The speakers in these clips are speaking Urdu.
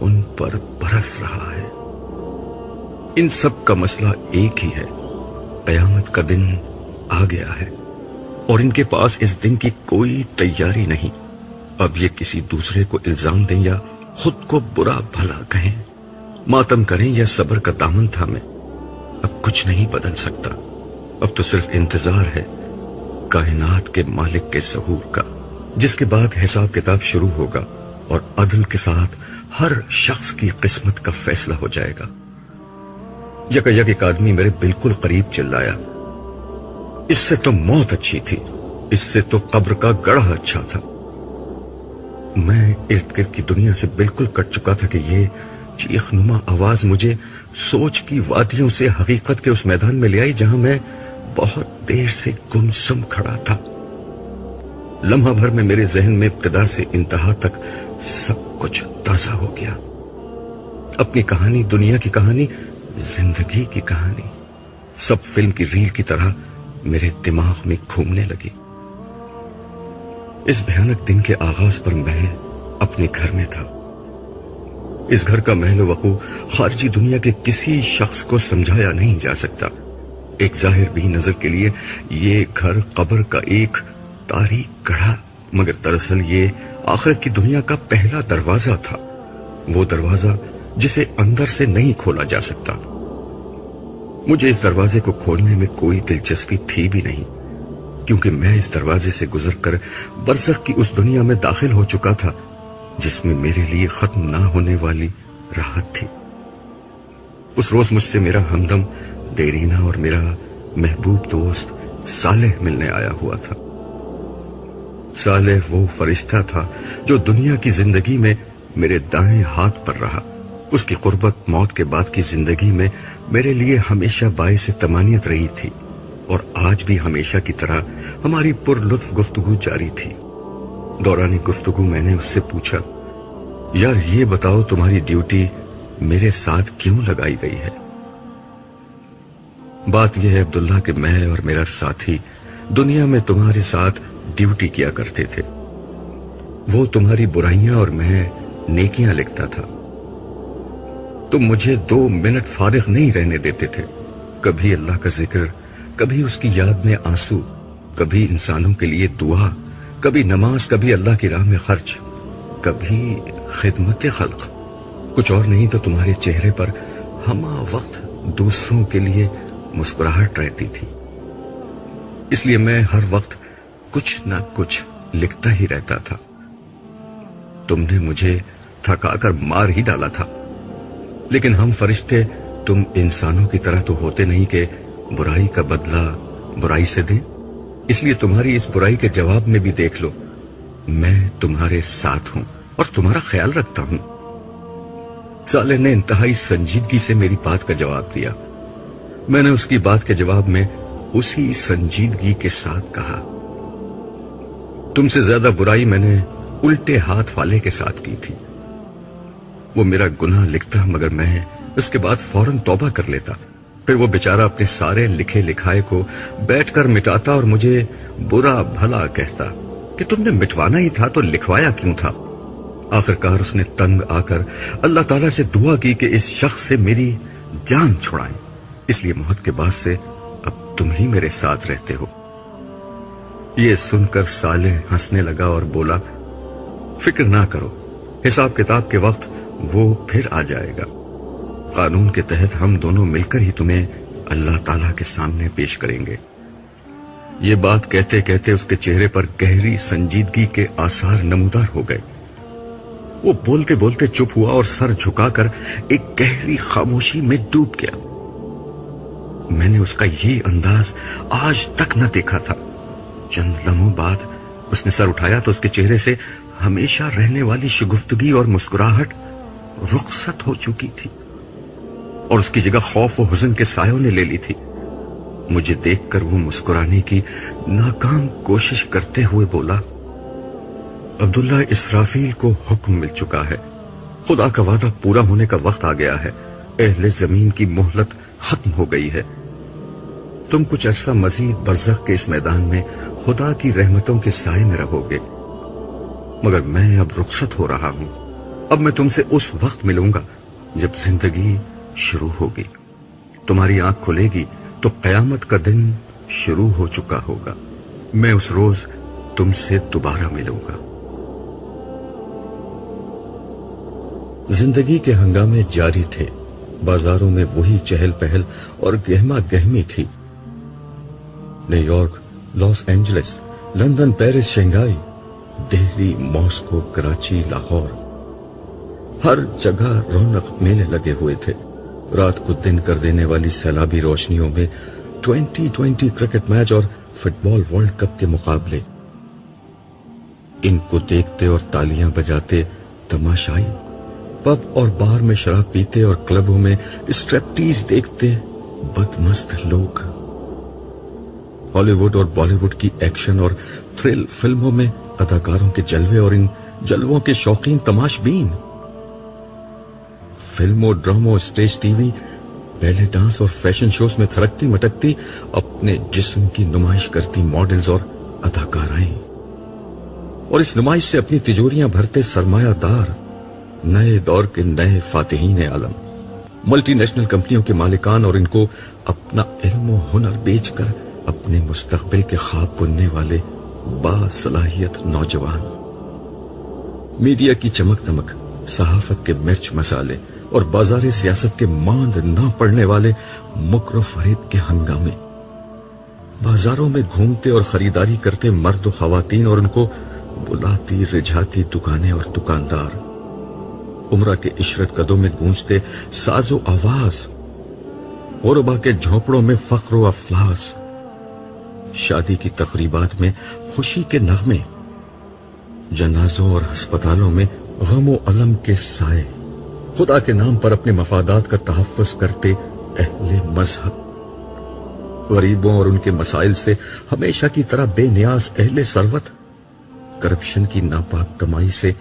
ان پر برس رہا ہے۔ ان سب کا مسئلہ ایک ہی ہے، قیامت کا دن آ گیا ہے اور ان کے پاس اس دن کی کوئی تیاری نہیں۔ اب یہ کسی دوسرے کو الزام دیں یا خود کو برا بھلا کہیں، ماتم کریں یا صبر کا دامن تھامیں، اب کچھ نہیں بدل سکتا۔ اب تو صرف انتظار ہے کائنات کے مالک کے ظہور کا، جس کے بعد حساب کتاب شروع ہوگا اور عدل کے ساتھ ہر شخص کی قسمت کا فیصلہ ہو جائے گا۔ یکا یک ایک آدمی میرے بالکل قریب چلایا، اس سے تو موت اچھی تھی، اس سے تو قبر کا گڑھا اچھا تھا۔ میں ارد گرد کی دنیا سے بالکل کٹ چکا تھا کہ یہ چیخ نما آواز مجھے سوچ کی وادیوں سے حقیقت کے اس میدان میں لے آئی جہاں میں بہت دیر سے گمسم کھڑا تھا۔ لمحہ بھر میں میرے ذہن میں ابتدا سے انتہا تک سب کچھ تازہ ہو گیا۔ اپنی کہانی، دنیا کی کہانی، زندگی کی کہانی، سب فلم کی ریل کی طرح میرے دماغ میں گھومنے لگی۔ اس بھیانک دن کے آغاز پر میں اپنے گھر میں تھا۔ اس گھر کا محل وقوع خارجی دنیا کے کسی شخص کو سمجھایا نہیں جا سکتا۔ ایک ظاہر بھی نظر کے لیے یہ گھر قبر کا ایک تاریک گڑھا، مگر دراصل یہ آخرت کی دنیا کا پہلا دروازہ تھا، وہ دروازہ جسے اندر سے نہیں کھولا جا سکتا۔ مجھے اس دروازے کو کھولنے میں کوئی دلچسپی تھی بھی نہیں، کیونکہ میں اس دروازے سے گزر کر برزخ کی اس دنیا میں داخل ہو چکا تھا جس میں میرے لیے ختم نہ ہونے والی راحت تھی۔ اس روز مجھ سے میرا ہمدم دیرینہ اور میرا محبوب دوست صالح ملنے آیا ہوا تھا۔ صالح وہ فرشتہ تھا جو دنیا کی زندگی میں میرے دائیں ہاتھ پر رہا۔ اس کی قربت موت کے بعد کی زندگی میں میرے لیے ہمیشہ باعث طمانینت رہی تھی، اور آج بھی ہمیشہ کی طرح ہماری پر لطف گفتگو جاری تھی۔ دوران گفتگو میں نے اس سے پوچھا، یار یہ بتاؤ تمہاری ڈیوٹی میرے ساتھ کیوں لگائی گئی ہے؟ بات یہ ہے عبداللہ کہ میں اور میرا ساتھی دنیا میں تمہارے ساتھ ڈیوٹی کیا کرتے تھے۔ وہ تمہاری برائیاں اور میں نیکیاں لکھتا تھا۔ تم مجھے 2 منٹ فارغ نہیں رہنے دیتے تھے، کبھی اللہ کا ذکر، کبھی اس کی یاد میں آنسو، کبھی انسانوں کے لیے دعا، کبھی نماز، کبھی اللہ کی راہ میں خرچ، کبھی خدمت خلق۔ کچھ اور نہیں تو تمہارے چہرے پر ہمہ وقت دوسروں کے لیے مسکراہٹ رہتی تھی، اس لیے میں ہر وقت کچھ نہ کچھ لکھتا ہی رہتا تھا۔ تم نے مجھے تھکا کر مار ہی ڈالا تھا، لیکن ہم فرشتے تم انسانوں کی طرح تو ہوتے نہیں کہ برائی کا بدلہ برائی سے دیں، اس لیے تمہاری اس برائی کے جواب میں بھی دیکھ لو، میں تمہارے ساتھ ہوں اور تمہارا خیال رکھتا ہوں۔ صالح نے انتہائی سنجیدگی سے میری بات کا جواب دیا۔ میں نے اس کی بات کے جواب میں اسی سنجیدگی کے ساتھ کہا، تم سے زیادہ برائی میں نے الٹے ہاتھ والے کے ساتھ کی تھی۔ وہ میرا گناہ لکھتا مگر میں اس کے بعد فوراً توبہ کر لیتا، پھر وہ بیچارہ اپنے سارے لکھے لکھائے کو بیٹھ کر مٹاتا اور مجھے برا بھلا کہتا کہ تم نے مٹوانا ہی تھا تو لکھوایا کیوں تھا۔ آخرکار اس نے تنگ آ کر اللہ تعالیٰ سے دعا کی کہ اس شخص سے میری جان چھڑائیں، اس لیے موت کے بعد سے اب تم ہی میرے ساتھ رہتے ہو۔ یہ سن کر صالح ہنسنے لگا اور بولا، فکر نہ کرو، حساب کتاب کے وقت وہ پھر آ جائے گا، قانون کے تحت ہم دونوں مل کر ہی تمہیں اللہ تعالیٰ کے سامنے پیش کریں گے۔ یہ بات کہتے کہتے اس کے چہرے پر گہری سنجیدگی کے آثار نمودار ہو گئے۔ وہ بولتے بولتے چپ ہوا اور سر جھکا کر ایک گہری خاموشی میں ڈوب گیا۔ میں نے اس کا یہ انداز آج تک نہ دیکھا تھا۔ چند لمحوں بعد اس نے سر اٹھایا تو اس کے چہرے سے ہمیشہ رہنے والی شگفتگی اور مسکراہٹ رخصت ہو چکی تھی، اور اس کی جگہ خوف و حزن کے سایوں نے لے لی تھی۔ مجھے دیکھ کر وہ مسکرانے کی ناکام کوشش کرتے ہوئے بولا، عبداللہ، اسرافیل کو حکم مل چکا ہے، خدا کا وعدہ پورا ہونے کا وقت آ گیا ہے، اہل زمین کی مہلت ختم ہو گئی ہے، تم کچھ عرصہ مزید برزخ کے اس میدان میں خدا کی رحمتوں کے سائے میں رہو گے، مگر میں اب رخصت ہو رہا ہوں، اب میں تم سے اس وقت ملوں گا جب زندگی شروع ہوگی. تمہاری آنکھ کھلے گی تو قیامت کا دن شروع ہو چکا ہوگا. میں اس روز تم سے دوبارہ ملوں گا. زندگی کے ہنگامے جاری تھے. بازاروں میں وہی چہل پہل اور گہما گہمی تھی. New York, Los Angeles, London, Paris, Shanghai, Delhi, Moscow, Karachi, Lahore, ہر جگہ رونق میلے لگے ہوئے تھے. رات کو دن کر دینے والی سیلابی روشنیوں میں 2020 کرکٹ میچ اور فٹ بال ورلڈ کپ کے مقابلے. ان کو دیکھتے اور تالیاں بجاتے تماشائی، پب اور بار میں شراب پیتے اور کلبوں میں اسٹریپٹیز دیکھتے بدمست لوگ. ہالی ووڈ اور بالی ووڈ کی ایکشن اور تھرل فلموں میں اداکاروں کے جلوے اور ان جلووں کے شوقین تماش بین. فلموں، ڈراموں، اسٹیج ٹی وی، بیلے ڈانس اور فیشن شوز میں تھرکتی مٹکتی اپنے جسم کی نمائش کرتی ماڈلز اور اداکارائیں، اور اس نمائش سے اپنی تجوریاں بھرتے سرمایہ دار، نئے دور کے نئے فاتحین عالم، ملٹی نیشنل کمپنیوں کے مالکان اور ان کو اپنا علم و ہنر بیچ کر اپنے مستقبل کے خواب بننے والے باصلاحیت نوجوان. میڈیا کی چمک دمک، صحافت کے مرچ مسالے اور بازار سیاست کے ماند نہ پڑنے والے مکر و فریب کے ہنگامے. بازاروں میں گھومتے اور خریداری کرتے مرد و خواتین اور ان کو بلاتی رجھاتی دکانیں اور دکاندار. عمرہ کے عشرت قدوں میں گونجتے ساز و آواز، غربا کے جھونپڑوں میں فخر و افلاس، شادی کی تقریبات میں خوشی کے نغمے، جنازوں اور ہسپتالوں میں غم و علم کے سائے، خدا کے نام پر اپنے مفادات کا تحفظ کرتے اہل مذہب، غریبوں اور ان کے مسائل سے ہمیشہ کی طرح بے نیاز اہل ثروت، کرپشن کی ناپاک کمائی سے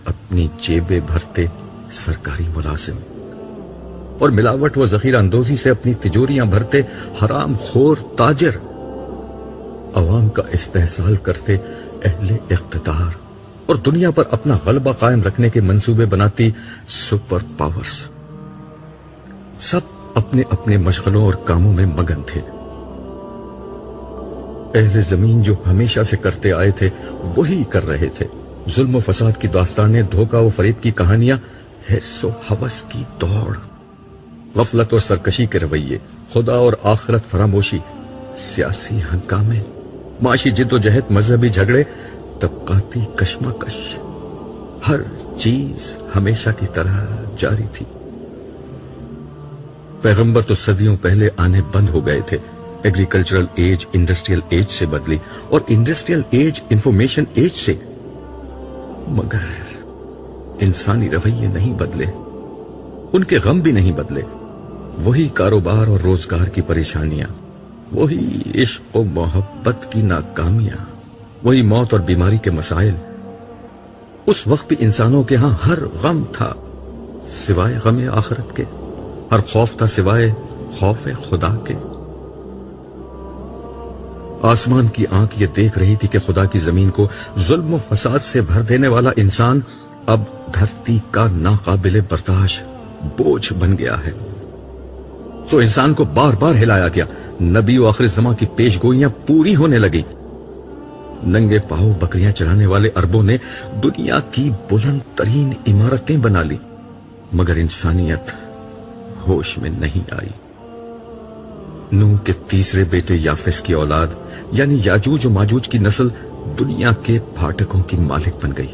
اپنی جیبیں بھرتے سرکاری ملازم، اور ملاوٹ و ذخیرہ اندوزی سے اپنی تجوریاں بھرتے حرام خور تاجر، عوام کا استحصال کرتے اہل اقتدار، اور دنیا پر اپنا غلبہ قائم رکھنے کے منصوبے بناتی سپر پاورز. سب اپنے اپنے مشغلوں اور کاموں میں مگن تھے. اہل زمین جو ہمیشہ سے کرتے آئے تھے وہی کر رہے تھے. ظلم و فساد کی داستانیں، دھوکہ و فریب کی کہانیاں، حرص و ہوس کی دوڑ، غفلت اور سرکشی کے رویے، خدا اور آخرت فراموشی، سیاسی ہنگامے، معاشی جد و جہد، مذہبی جھگڑے، طبقاتی کشمکش، ہر چیز ہمیشہ کی طرح جاری تھی. پیغمبر تو صدیوں پہلے آنے بند ہو گئے تھے. ایگریکلچرل ایج انڈسٹریل ایج سے بدلی اور انڈسٹریل ایج انفارمیشن ایج سے، مگر انسانی رویے نہیں بدلے، ان کے غم بھی نہیں بدلے. وہی کاروبار اور روزگار کی پریشانیاں، وہی عشق و محبت کی ناکامیاں، وہی موت اور بیماری کے مسائل. اس وقت بھی انسانوں کے ہاں ہر غم تھا سوائے غم آخرت کے، ہر خوف تھا سوائے خوف خدا کے. آسمان کی آنکھ یہ دیکھ رہی تھی کہ خدا کی زمین کو ظلم و فساد سے بھر دینے والا انسان اب دھرتی کا ناقابل برداشت بوجھ بن گیا ہے. تو انسان کو بار بار ہلایا گیا. نبی و آخر زمان کی پیش گوئیاں پوری ہونے لگی. ننگے پاؤں بکریاں چرانے والے عربوں نے دنیا کی بلند ترین عمارتیں بنا لی، مگر انسانیت ہوش میں نہیں آئی. نوح کے تیسرے بیٹے یافس کی اولاد یعنی یاجوج و ماجوج کی نسل دنیا کے پھاٹکوں کی مالک بن گئی.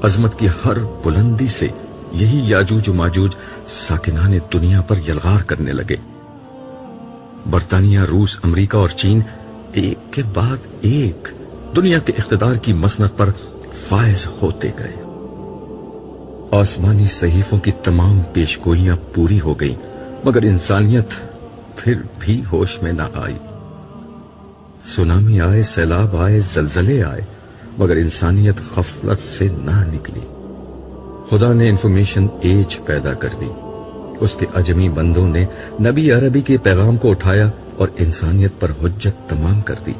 عظمت کی ہر بلندی سے یہی یاجوج و ماجوج ساکنان دنیا پر یلغار کرنے لگے. برطانیہ، روس، امریکہ اور چین ایک کے بعد ایک دنیا کے اقتدار کی مسند پر فائز ہوتے گئے. آسمانی صحیفوں کی تمام پیشگوئیاں پوری ہو گئیں، مگر انسانیت پھر بھی ہوش میں نہ آئی. سونامی آئے، سیلاب آئے، زلزلے آئے، مگر انسانیت غفلت سے نہ نکلی. خدا نے انفارمیشن ایج پیدا کر دی. اس کے اجمی بندوں نے نبی عربی کے پیغام کو اٹھایا اور انسانیت پر حجت تمام کر دی،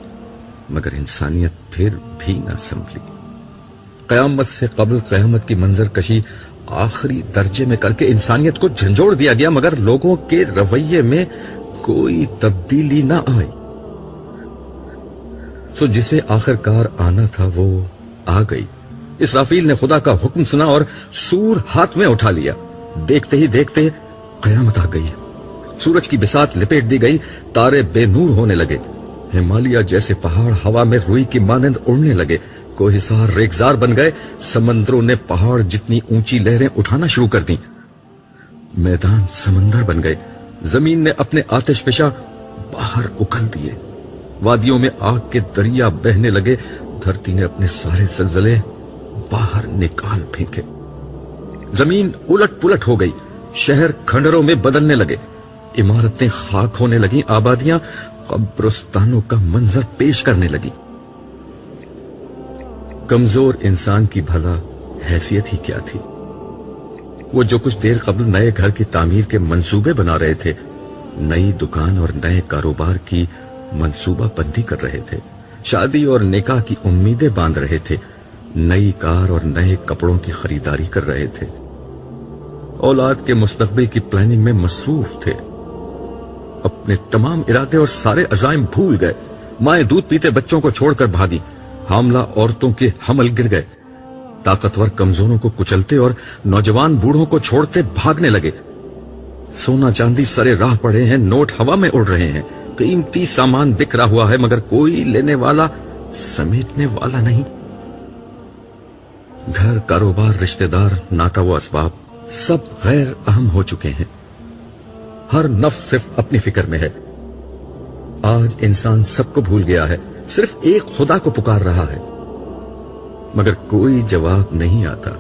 مگر انسانیت پھر بھی نہ سنبھلی. قیامت سے قبل قیامت کی منظر کشی آخری درجے میں کر کے انسانیت کو جھنجھوڑ دیا گیا، مگر لوگوں کے رویے میں کوئی تبدیلی نہ آئی۔ سو جسے آخر کار آنا تھا وہ آ گئی۔ اسرافیل نے خدا کا حکم سنا اور سور ہاتھ میں اٹھا لیا۔ دیکھتے ہی دیکھتے قیامت آ گئی۔ سورج کی بساط لپیٹ دی گئی، تارے بے نور ہونے لگے، ہمالیہ جیسے پہاڑ ہوا میں روئی کی مانند اڑنے لگے، کوہسار ریگزار بن گئے، سمندروں نے پہاڑ جتنی اونچی لہریں اٹھانا شروع کر دیں، میدان سمندر بن گئے، زمین نے اپنے آتش فشاں باہر اکھل دیے، وادیوں میں آگ کے دریا بہنے لگے، دھرتی نے اپنے سارے زلزلے باہر نکال پھینکے، زمین الٹ پلٹ ہو گئی، شہر کھنڈروں میں بدلنے لگے، عمارتیں خاک ہونے لگیں، آبادیاں قبرستانوں کا منظر پیش کرنے لگی۔ کمزور انسان کی بھلا حیثیت ہی کیا تھی؟ وہ جو کچھ دیر قبل نئے گھر کی تعمیر کے منصوبے بنا رہے تھے، نئی دکان اور نئے کاروبار کی منصوبہ بندی کر رہے تھے، شادی اور نکاح کی امیدیں باندھ رہے تھے، نئی کار اور نئے کپڑوں کی خریداری کر رہے تھے، اولاد کے مستقبل کی پلاننگ میں مصروف تھے، اپنے تمام ارادے اور سارے عزائم بھول گئے، مائیں دودھ پیتے بچوں کو چھوڑ کر بھاگی، حاملہ عورتوں کے حمل گر گئے، طاقتور کمزوروں کو کچلتے اور نوجوان بوڑھوں کو چھوڑتے بھاگنے لگے، سونا چاندی سرے راہ پڑے ہیں، نوٹ ہوا میں اڑ رہے ہیں، قیمتی سامان بکھرا ہوا ہے، مگر کوئی لینے والا سمیٹنے والا نہیں۔ گھر، کاروبار، رشتہ دار، ناتا و اسباب سب غیر اہم ہو چکے ہیں، ہر نفس صرف اپنی فکر میں ہے۔ آج انسان سب کو بھول گیا ہے، صرف ایک خدا کو پکار رہا ہے، مگر کوئی جواب نہیں آتا۔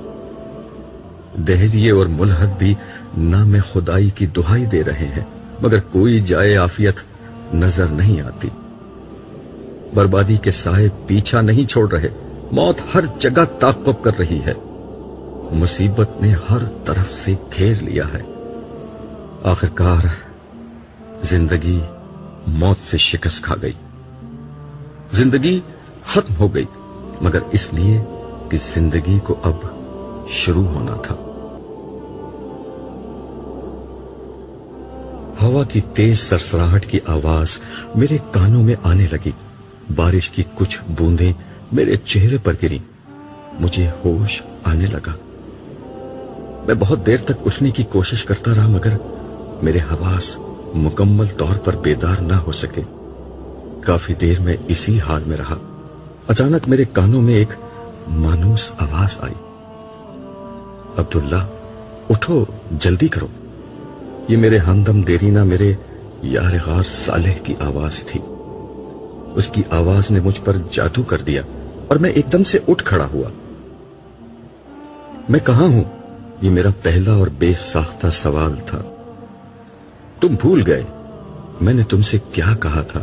دہریے اور ملحد بھی نام خدائی کی دہائی دے رہے ہیں، مگر کوئی جائے عافیت نظر نہیں آتی۔ بربادی کے سائے پیچھا نہیں چھوڑ رہے، موت ہر جگہ تعاقب کر رہی ہے، مصیبت نے ہر طرف سے گھیر لیا ہے۔ آخرکار زندگی موت سے شکست کھا گئی، زندگی ختم ہو گئی، مگر اس لیے کہ زندگی کو اب شروع ہونا تھا۔ ہوا کی تیز سرسراہٹ کی آواز میرے کانوں میں آنے لگی، بارش کی کچھ بوندیں میرے چہرے پر گری، مجھے ہوش آنے لگا۔ میں بہت دیر تک اٹھنے کی کوشش کرتا رہا، مگر میرے حواس مکمل طور پر بیدار نہ ہو سکے۔ کافی دیر میں اسی حال میں رہا، اچانک میرے کانوں میں ایک مانوس آواز آئی، عبداللہ اٹھو، جلدی کرو۔ یہ میرے ہمدم دیرینہ، میرے یار غار صالح کی آواز تھی۔ اس کی آواز نے مجھ پر جادو کر دیا اور میں ایک دم سے اٹھ کھڑا ہوا۔ میں کہاں ہوں؟ یہ میرا پہلا اور بے ساختہ سوال تھا۔ تم بھول گئے میں نے تم سے کیا کہا تھا؟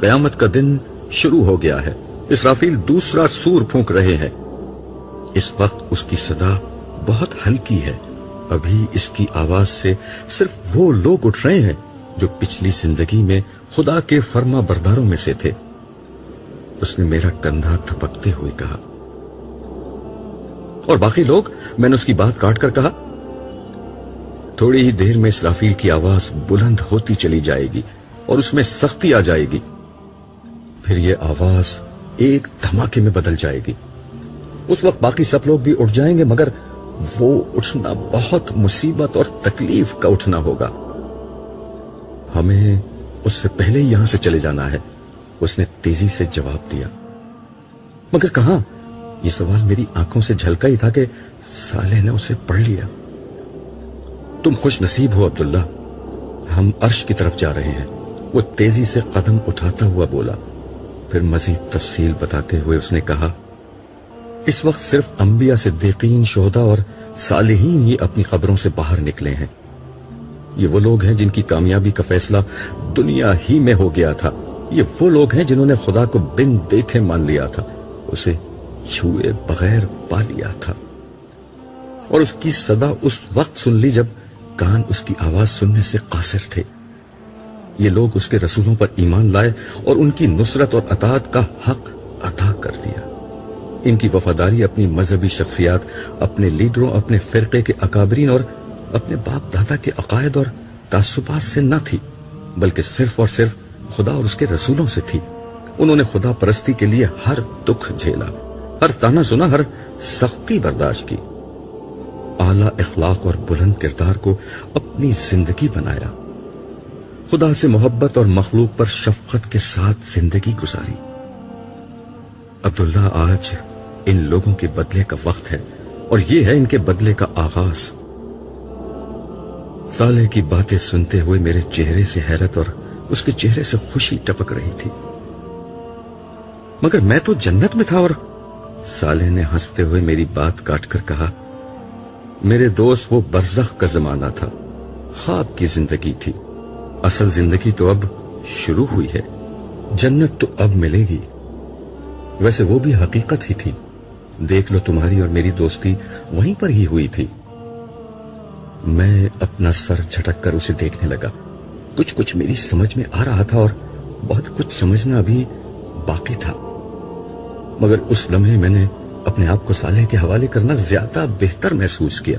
قیامت کا دن شروع ہو گیا ہے، اسرافیل دوسرا سور پھونک رہے ہیں۔ اس وقت اس کی صدا بہت ہلکی ہے، ابھی اس کی آواز سے صرف وہ لوگ اٹھ رہے ہیں جو پچھلی زندگی میں خدا کے فرما برداروں میں سے تھے۔ اس نے میرا کندھا تھپکتے ہوئے کہا، اور باقی لوگ؟ میں نے اس کی بات کاٹ کر کہا۔ تھوڑی ہی دیر میں اسرافیل کی آواز بلند ہوتی چلی جائے گی اور اس میں سختی آ جائے گی، پھر یہ آواز ایک دھماکے میں بدل جائے گی۔ اس وقت باقی سب لوگ بھی اٹھ جائیں گے، مگر وہ اٹھنا بہت مصیبت اور تکلیف کا اٹھنا ہوگا۔ ہمیں اس سے پہلے ہی یہاں سے چلے جانا ہے، اس نے تیزی سے جواب دیا۔ مگر کہاں؟ یہ سوال میری آنکھوں سے جھلکا ہی تھا کہ صالح نے اسے پڑھ لیا۔ تم خوش نصیب ہو عبداللہ، ہم عرش کی طرف جا رہے ہیں، وہ تیزی سے قدم اٹھاتا ہوا بولا۔ پھر مزید تفصیل بتاتے ہوئے اس نے کہا، اس وقت صرف انبیاء، صدیقین، شہداء اور صالحین ہی اپنی قبروں سے باہر نکلے ہیں۔ یہ وہ لوگ ہیں جن کی کامیابی کا فیصلہ دنیا ہی میں ہو گیا تھا، یہ وہ لوگ ہیں جنہوں نے خدا کو بن دیکھے مان لیا تھا، اسے چھوئے بغیر پا لیا تھا، اور اس کی صدا اس وقت سن لی جب کان اس کی آواز سننے سے قاصر تھے۔ یہ لوگ اس کے رسولوں پر ایمان لائے اور ان کی نصرت اور اطاعت کا حق ادا کر دیا۔ ان کی وفاداری اپنی مذہبی شخصیات، اپنے لیڈروں، اپنے فرقے کے اکابرین اور اپنے باپ دادا کے عقائد اور تعصبات سے نہ تھی، بلکہ صرف اور صرف خدا اور اس کے رسولوں سے تھی۔ انہوں نے خدا پرستی کے لیے ہر دکھ جھیلا، ہر طعنہ سنا، ہر سختی برداشت کی، اعلیٰ اخلاق اور بلند کردار کو اپنی زندگی بنایا، خدا سے محبت اور مخلوق پر شفقت کے ساتھ زندگی گزاری۔ عبداللہ، آج ان لوگوں کے بدلے کا وقت ہے، اور یہ ہے ان کے بدلے کا آغاز۔ صالح کی باتیں سنتے ہوئے میرے چہرے سے حیرت اور اس کے چہرے سے خوشی ٹپک رہی تھی۔ مگر میں تو جنت میں تھا۔ اور صالح نے ہنستے ہوئے میری بات کاٹ کر کہا، میرے دوست، وہ برزخ کا زمانہ تھا، خواب کی زندگی تھی، اصل زندگی تو اب شروع ہوئی ہے، جنت تو اب ملے گی۔ ویسے وہ بھی حقیقت ہی تھی، دیکھ لو، تمہاری اور میری دوستی وہیں پر ہی ہوئی تھی۔ میں اپنا سر جھٹک کر اسے دیکھنے لگا۔ کچھ میری سمجھ میں آ رہا تھا اور بہت کچھ سمجھنا ابھی باقی تھا، مگر اس لمحے میں نے اپنے آپ کو صالح کے حوالے کرنا زیادہ بہتر محسوس کیا۔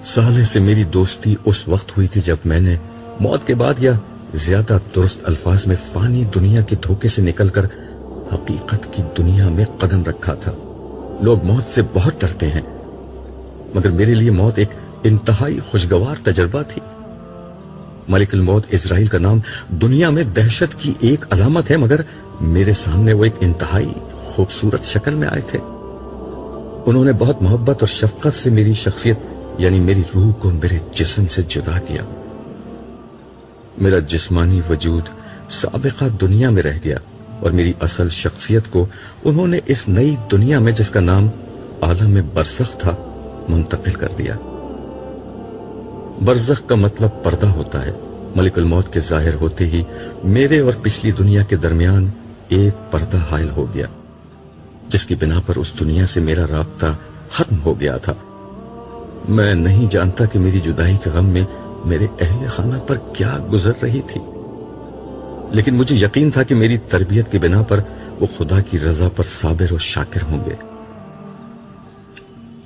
صالح سے میری دوستی اس وقت ہوئی تھی جب میں نے موت کے بعد، یا زیادہ درست الفاظ میں فانی دنیا کے دھوکے سے نکل کر حقیقت کی دنیا میں قدم رکھا تھا۔ لوگ موت سے بہت ڈرتے ہیں، مگر میرے لیے موت ایک انتہائی خوشگوار تجربہ تھی۔ ملک الموت اسرائیل کا نام دنیا میں دہشت کی ایک علامت ہے، مگر میرے سامنے وہ ایک انتہائی خوبصورت شکل میں آئے تھے۔ انہوں نے بہت محبت اور شفقت سے میری شخصیت یعنی میری روح کو میرے جسم سے جدا کیا۔ میرا جسمانی وجود سابقہ دنیا میں رہ گیا اور میری اصل شخصیت کو انہوں نے اس نئی دنیا میں، جس کا نام عالم برزخ تھا، منتقل کر دیا۔ برزخ کا مطلب پردہ ہوتا ہے۔ ملک الموت کے ظاہر ہوتے ہی میرے اور پچھلی دنیا کے درمیان ایک پردہ حائل ہو گیا، جس کی بنا پر اس دنیا سے میرا رابطہ ختم ہو گیا تھا۔ میں نہیں جانتا کہ میری جدائی کے غم میں میرے اہل خانہ پر کیا گزر رہی تھی، لیکن مجھے یقین تھا کہ میری تربیت کی بنا پر وہ خدا کی رضا پر صابر و شاکر ہوں گے۔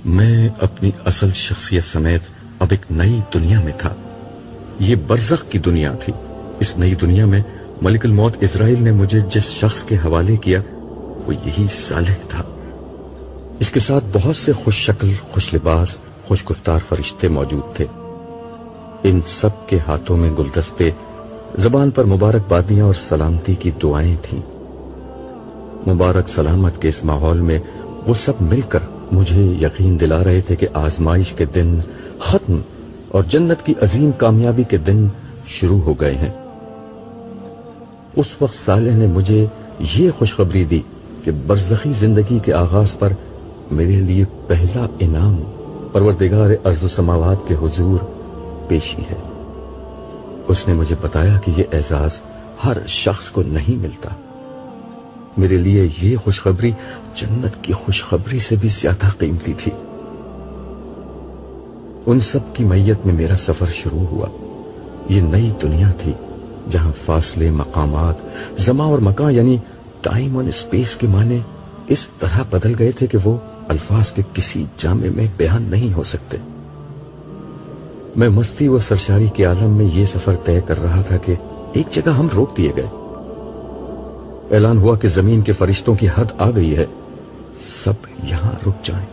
میں اپنی اصل شخصیت سمیت اب ایک نئی دنیا میں تھا۔ یہ برزخ کی دنیا تھی۔ اس نئی دنیا میں ملک الموت اسرائیل نے مجھے جس شخص کے حوالے کیا وہ یہی صالح تھا۔ اس کے ساتھ بہت سے خوش شکل، خوش لباس، خوش گفتار فرشتے موجود تھے۔ ان سب کے ہاتھوں میں گلدستے، زبان پر مبارک بادیاں اور سلامتی کی دعائیں تھیں۔ مبارک سلامت کے اس ماحول میں وہ سب مل کر مجھے یقین دلا رہے تھے کہ آزمائش کے دن ختم اور جنت کی عظیم کامیابی کے دن شروع ہو گئے ہیں۔ اس وقت صالح نے مجھے یہ خوشخبری دی کہ برزخی زندگی کے آغاز پر میرے لیے پہلا انعام پروردگار ارض و سماوات کے حضور پیشی ہے۔ اس نے مجھے بتایا کہ یہ اعزاز ہر شخص کو نہیں ملتا۔ میرے لیے یہ خوشخبری جنت کی خوشخبری سے بھی زیادہ قیمتی تھی۔ ان سب کی میت میں میرا سفر شروع ہوا۔ یہ نئی دنیا تھی جہاں فاصلے، مقامات، زمان اور مکان یعنی ٹائم اور اسپیس کے معنی اس طرح بدل گئے تھے کہ وہ الفاظ کے کسی جامع میں بیان نہیں ہو سکتے۔ میں مستی و سرشاری کے عالم میں یہ سفر طے کر رہا تھا کہ ایک جگہ ہم روک دیے گئے۔ اعلان ہوا کہ زمین کے فرشتوں کی حد آ گئی ہے، سب یہاں رک جائیں۔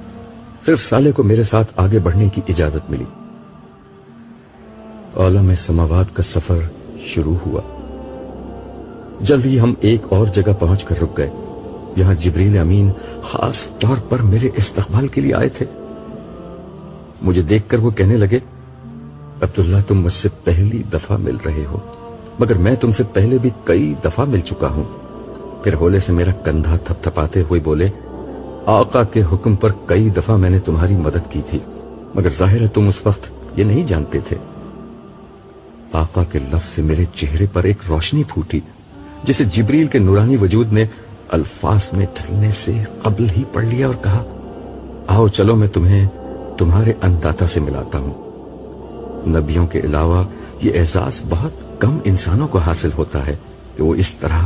صرف صالح کو میرے ساتھ آگے بڑھنے کی اجازت ملی۔ عالم سماوات کا سفر شروع ہوا۔ جلد ہی ہم ایک اور جگہ پہنچ کر رک گئے۔ یہاں جبریل امین خاص طور پر میرے استقبال کے لیے آئے تھے۔ مجھے دیکھ کر وہ کہنے لگے، عبداللہ، تم مجھ سے پہلی دفعہ مل رہے ہو، مگر میں تم سے پہلے بھی کئی دفعہ مل چکا ہوں۔ پھر ہولے سے میرا کندھا تھپ تھپاتے ہوئے بولے، آقا کے حکم پر کئی دفعہ میں نے تمہاری مدد کی تھی، مگر ظاہر ہے تم اس وقت یہ نہیں جانتے تھے۔ آقا کے لفظ سے میرے چہرے پر ایک روشنی پھوٹی جسے جبریل کے نورانی وجود نے الفاظ میں ڈھلنے سے قبل ہی پڑھ لیا اور کہا، آؤ چلو میں تمہیں تمہارے انداتا سے ملاتا ہوں۔ نبیوں کے علاوہ یہ احساس بہت کم انسانوں کو حاصل ہوتا ہے کہ وہ اس طرح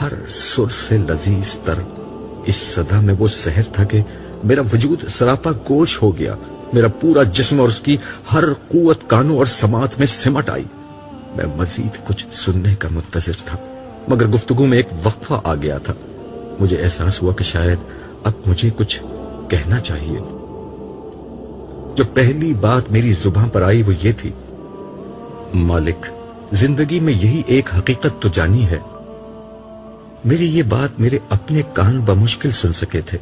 ہر سر سے لذیذ تر اس صدا میں وہ سحر تھا کہ میرا وجود سراپا گوش ہو گیا. میرا پورا جسم اور اس کی ہر قوت کانوں اور سماعت میں سمٹ آئی. میں مزید کچھ سننے کا منتظر تھا، مگر گفتگو میں ایک وقفہ آ گیا تھا. مجھے احساس ہوا کہ شاید اب مجھے کچھ کہنا چاہیے. جو پہلی بات میری زبان پر آئی وہ یہ تھی: مالک، زندگی میں یہی ایک حقیقت تو جانی ہے. میری یہ بات میرے اپنے کان بمشکل سن سکے تھے،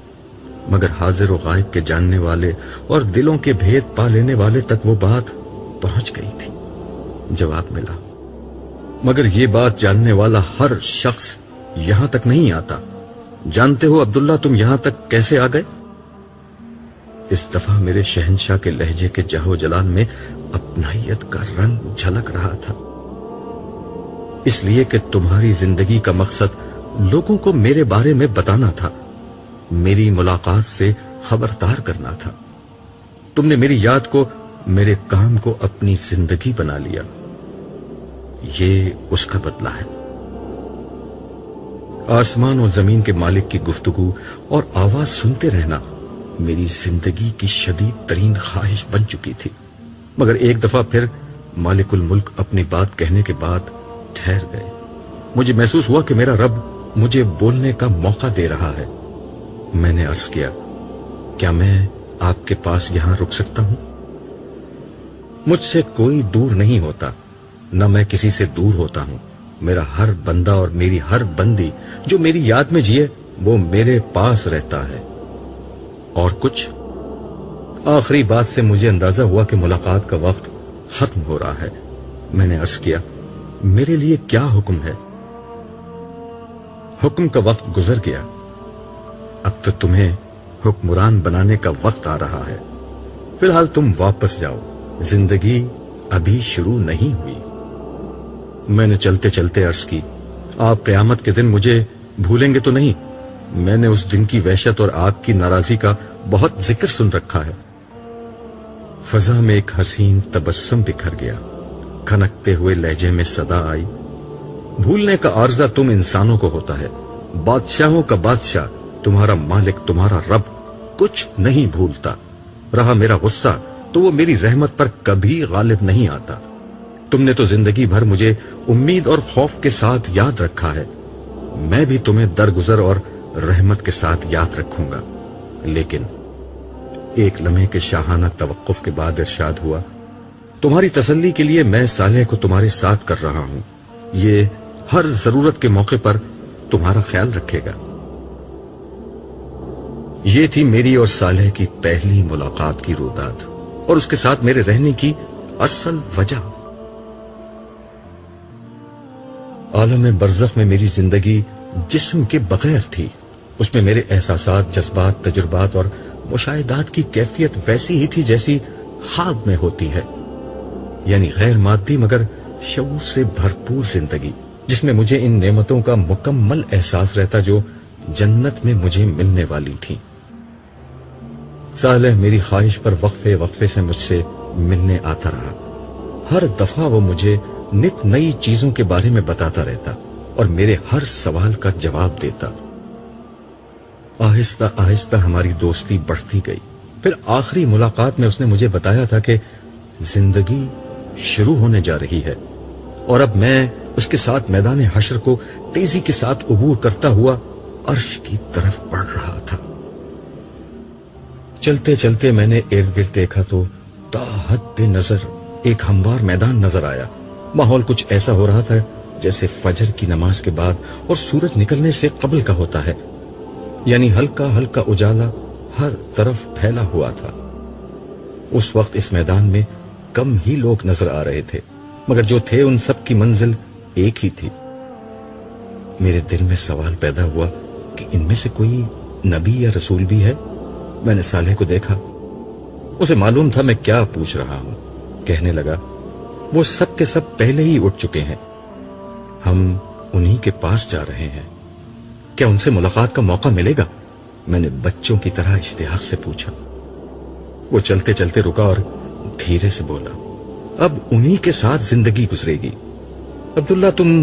مگر حاضر و غائب کے جاننے والے اور دلوں کے بھید پا لینے والے تک وہ بات پہنچ گئی تھی. جواب ملا: مگر یہ بات جاننے والا ہر شخص یہاں تک نہیں آتا. جانتے ہو عبداللہ تم یہاں تک کیسے آ گئے؟ اس دفعہ میرے شہنشاہ کے لہجے کے جہو جلال میں اپنائیت کا رنگ جھلک رہا تھا. اس لیے کہ تمہاری زندگی کا مقصد لوگوں کو میرے بارے میں بتانا تھا، میری ملاقات سے خبردار کرنا تھا. تم نے میری یاد کو، میرے کام کو اپنی زندگی بنا لیا. یہ اس کا بدلہ ہے. آسمان و زمین کے مالک کی گفتگو اور آواز سنتے رہنا میری زندگی کی شدید ترین خواہش بن چکی تھی. مگر ایک دفعہ پھر مالک الملک اپنی بات کہنے کے بعد ٹھہر گئے. مجھے محسوس ہوا کہ میرا رب مجھے بولنے کا موقع دے رہا ہے. میں نے عرض کیا: کیا میں آپ کے پاس یہاں رک سکتا ہوں؟ مجھ سے کوئی دور نہیں ہوتا، نہ میں کسی سے دور ہوتا ہوں. میرا ہر بندہ اور میری ہر بندی جو میری یاد میں جیے وہ میرے پاس رہتا ہے. اور کچھ؟ آخری بات سے مجھے اندازہ ہوا کہ ملاقات کا وقت ختم ہو رہا ہے. میں نے عرض کیا: میرے لیے کیا حکم ہے؟ حکم کا وقت گزر گیا، اب تو تمہیں حکمران بنانے کا وقت آ رہا ہے. فی الحال تم واپس جاؤ، زندگی ابھی شروع نہیں ہوئی. میں نے چلتے چلتے عرض کی: آپ قیامت کے دن مجھے بھولیں گے تو نہیں؟ میں نے اس دن کی وحشت اور آگ کی ناراضی کا بہت ذکر سن رکھا ہے. فضا میں ایک حسین تبسم بکھر گیا. کھنکتے ہوئے لہجے میں صدا آئی: بھولنے کا عارضہ تم انسانوں کو ہوتا ہے. بادشاہوں کا بادشاہ، تمہارا مالک، تمہارا رب کچھ نہیں بھولتا. رہا میرا غصہ تو وہ میری رحمت پر کبھی غالب نہیں آتا. تم نے تو زندگی بھر مجھے امید اور خوف کے ساتھ یاد رکھا ہے. میں بھی تمہیں درگزر اور رحمت کے ساتھ یاد رکھوں گا. لیکن ایک لمحے کے شاہانہ توقف کے بعد ارشاد ہوا: تمہاری تسلی کے لیے میں صالح کو تمہارے ساتھ کر رہا ہوں. یہ ہر ضرورت کے موقع پر تمہارا خیال رکھے گا. یہ تھی میری اور صالح کی پہلی ملاقات کی رویداد اور اس کے ساتھ میرے رہنے کی اصل وجہ. عالم برزخ میں میری زندگی جسم کے بغیر تھی. اس میں میرے احساسات، جذبات، تجربات اور مشاہدات کی کیفیت ویسی ہی تھی جیسی خواب میں ہوتی ہے، یعنی غیر مادی مگر شعور سے بھرپور زندگی جس میں مجھے ان نعمتوں کا مکمل احساس رہتا جو جنت میں مجھے ملنے والی تھی. صالح میری خواہش پر وقفے وقفے سے مجھ سے ملنے آتا رہا. ہر دفعہ وہ مجھے نت نئی چیزوں کے بارے میں بتاتا رہتا اور میرے ہر سوال کا جواب دیتا. آہستہ آہستہ ہماری دوستی بڑھتی گئی. پھر آخری ملاقات میں اس نے مجھے بتایا تھا کہ زندگی شروع ہونے جا رہی ہے اور اب میں اس کے ساتھ میدان حشر کو تیزی کے ساتھ عبور کرتا ہوا عرش کی طرف بڑھ رہا تھا. چلتے چلتے میں نے ارد گرد دیکھا تو تا حد نظر ایک ہموار میدان نظر آیا. ماحول کچھ ایسا ہو رہا تھا جیسے فجر کی نماز کے بعد اور سورج نکلنے سے قبل کا ہوتا ہے، یعنی ہلکا ہلکا اجالا ہر طرف پھیلا ہوا تھا. اس وقت اس میدان میں کم ہی لوگ نظر آ رہے تھے، مگر جو تھے ان سب کی منزل ایک ہی تھی. میرے دل میں سوال پیدا ہوا کہ ان میں سے کوئی نبی یا رسول بھی ہے. میں نے صالح کو دیکھا. اسے معلوم تھا میں کیا پوچھ رہا ہوں. کہنے لگا: وہ سب کے سب پہلے ہی اٹھ چکے ہیں، ہم انہی کے پاس جا رہے ہیں. کیا ان سے ملاقات کا موقع ملے گا؟ میں نے بچوں کی طرح اشتیاق سے پوچھا. وہ چلتے چلتے رکا اور دھیرے سے بولا: اب انہی کے ساتھ زندگی گزرے گی. عبداللہ تم